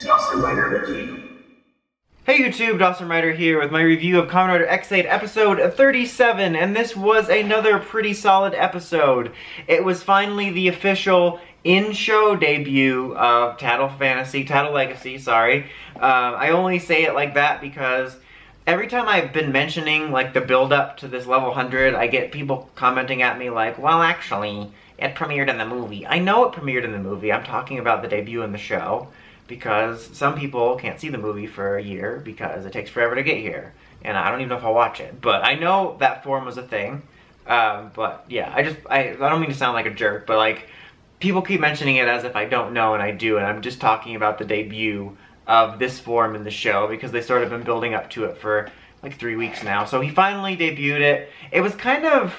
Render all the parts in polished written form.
Kamen Rider Wiki. Hey YouTube, Dawson Rider here with my review of Kamen Rider Ex-Aid episode 37, and this was another pretty solid episode. It was finally the official in-show debut of Taddle Legacy, sorry. I only say it like that because every time I've been mentioning like the build-up to this level 100, I get people commenting at me like, well actually, it premiered in the movie. I know it premiered in the movie, I'm talking about the debut in the show. Because some people can't see the movie for a year because it takes forever to get here. And I don't even know if I'll watch it. But I know that form was a thing. But yeah, I don't mean to sound like a jerk, but like, people keep mentioning it as if I don't know and I do. And I'm just talking about the debut of this form in the show because they sort of been building up to it for like 3 weeks now. So he finally debuted it. It was kind of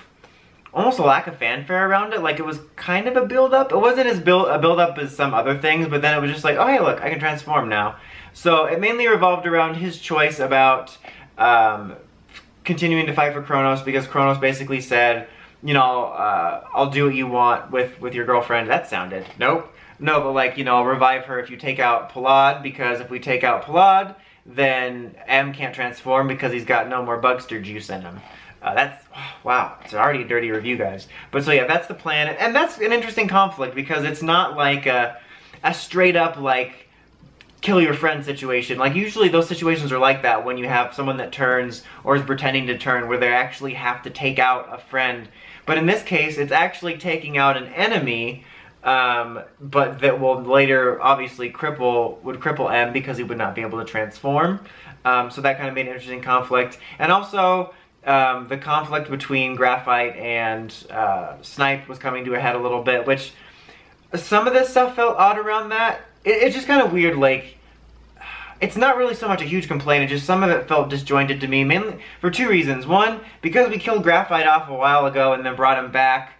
almost a lack of fanfare around it. Like, it was kind of a build-up. It wasn't as a build-up as some other things, but then it was just like, oh hey look, I can transform now. So it mainly revolved around his choice about continuing to fight for Kronos, because Kronos basically said, you know, I'll do what you want with your girlfriend. That sounded, nope. No, but like, you know, I'll revive her if you take out Palad, because if we take out Palad, then M can't transform because he's got no more Bugster juice in him. That's, wow, it's already a dirty review, guys. But so yeah, that's the plan. And that's an interesting conflict because it's not like a straight up, like, kill your friend situation. Like, usually those situations are like that when you have someone that turns or is pretending to turn where they actually have to take out a friend. But in this case, it's actually taking out an enemy, but that will later obviously would cripple M because he would not be able to transform. So that kind of made an interesting conflict. And also, the conflict between Graphite and Snipe was coming to a head a little bit, which some of this stuff felt odd around that. It's just kind of weird, like, it's not really so much a huge complaint, it's just some of it felt disjointed to me, mainly for two reasons. One, because we killed Graphite off a while ago and then brought him back,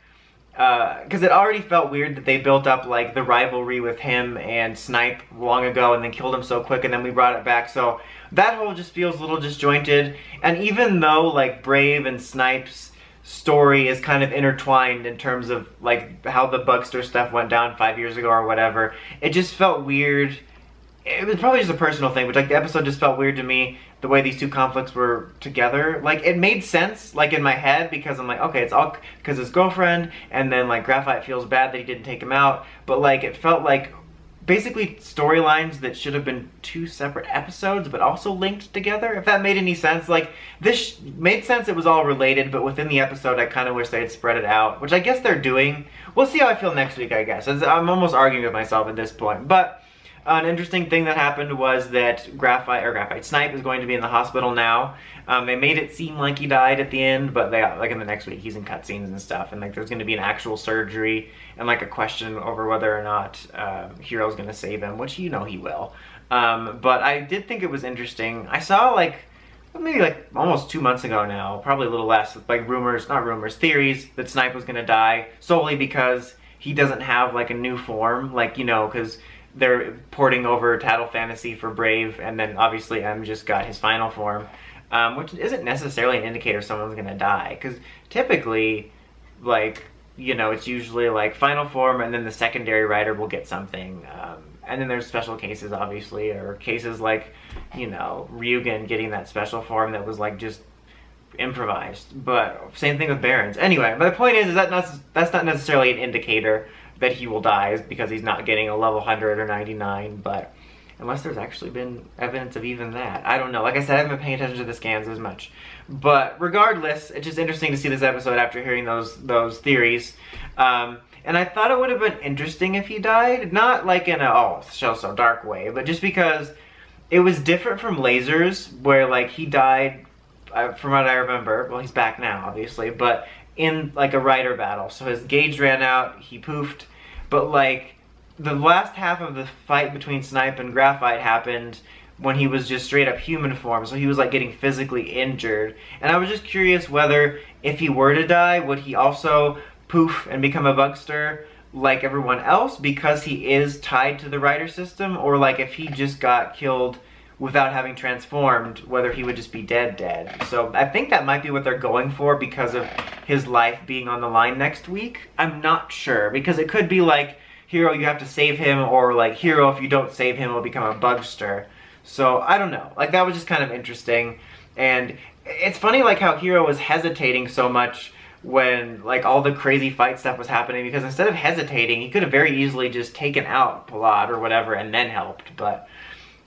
because it already felt weird that they built up like the rivalry with him and Snipe long ago and then killed him so quick and then we brought it back. So that whole just feels a little disjointed. And even though like Brave and Snipe's story is kind of intertwined in terms of like how the Bugster stuff went down 5 years ago or whatever, it just felt weird. It was probably just a personal thing, but like the episode just felt weird to me, the way these two conflicts were together. Like, it made sense, like, in my head, because I'm like, okay, it's all because his girlfriend, and then, like, Graphite feels bad that he didn't take him out, but, like, it felt like basically storylines that should have been two separate episodes, but also linked together, if that made any sense. Like, this made sense, it was all related, but within the episode, I kind of wish they had spread it out, which I guess they're doing. We'll see how I feel next week, I guess. I'm almost arguing with myself at this point, but an interesting thing that happened was that Snipe is going to be in the hospital now. They made it seem like he died at the end, but like in the next week he's in cutscenes and stuff, and like there's going to be an actual surgery and like a question over whether or not Hero's going to save him, which you know he will. But I did think it was interesting. I saw like maybe like almost 2 months ago now, probably a little less, like theories that Snipe was going to die solely because he doesn't have like a new form, like, you know, because they're porting over Taddle Fantasy for Brave, and then obviously M just got his final form, which isn't necessarily an indicator someone's gonna die, because typically, like, you know, it's usually like final form and then the secondary rider will get something, and then there's special cases, obviously, or cases like, you know, Ryugen getting that special form that was like just improvised, but same thing with Barons. Anyway, but the point is that that's not necessarily an indicator that he will die because he's not getting a level 100 or 99, but unless there's actually been evidence of even that. I don't know. Like I said, I haven't been paying attention to the scans as much. But regardless, it's just interesting to see this episode after hearing those theories. And I thought it would have been interesting if he died. Not like in a, oh, show so dark way, but just because it was different from Lasers, where like he died, from what I remember, well he's back now obviously, but in like a rider battle. So his gauge ran out, he poofed, but like the last half of the fight between Snipe and Graphite happened when he was just straight up human form, so he was like getting physically injured. And I was just curious whether if he were to die, would he also poof and become a Bugster like everyone else because he is tied to the rider system, or like if he just got killed without having transformed, whether he would just be dead. So I think that might be what they're going for because of his life being on the line next week. I'm not sure, because it could be like Hero, you have to save him, or like Hero, if you don't save him, will become a bugster. So I don't know, like that was just kind of interesting. And it's funny like how Hero was hesitating so much when like all the crazy fight stuff was happening, because instead of hesitating, he could have very easily just taken out Palad or whatever and then helped. But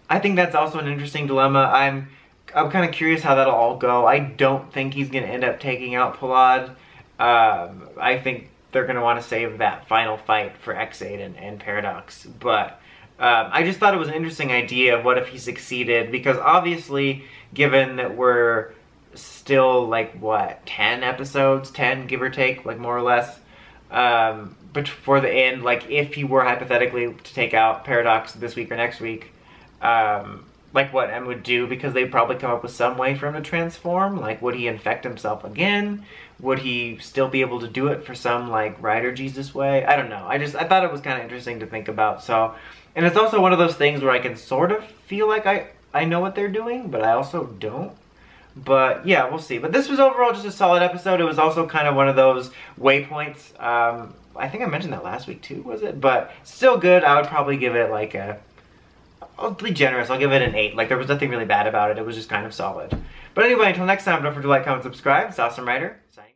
I think that's also an interesting dilemma. I'm kind of curious how that'll all go. I don't think he's going to end up taking out Palad. I think they're going to want to save that final fight for Ex-Aid and Paradox. But I just thought it was an interesting idea of what if he succeeded, because obviously, given that we're still like, what, 10 episodes? 10, give or take, like more or less. But for the end, like if he were hypothetically to take out Paradox this week or next week, like what M would do, because they'd probably come up with some way for him to transform. Like, would he infect himself again? Would he still be able to do it for some like Rider Jesus way? I don't know. I thought it was kind of interesting to think about. So, and it's also one of those things where I can sort of feel like I know what they're doing, but I also don't. But yeah, we'll see. But this was overall just a solid episode. It was also kind of one of those waypoints. I think I mentioned that last week too, was it? But still good. I would probably give it like a... I'll be generous. I'll give it an 8. Like, there was nothing really bad about it. It was just kind of solid. But anyway, until next time, don't forget to like, comment, subscribe. It's Awesome Rider.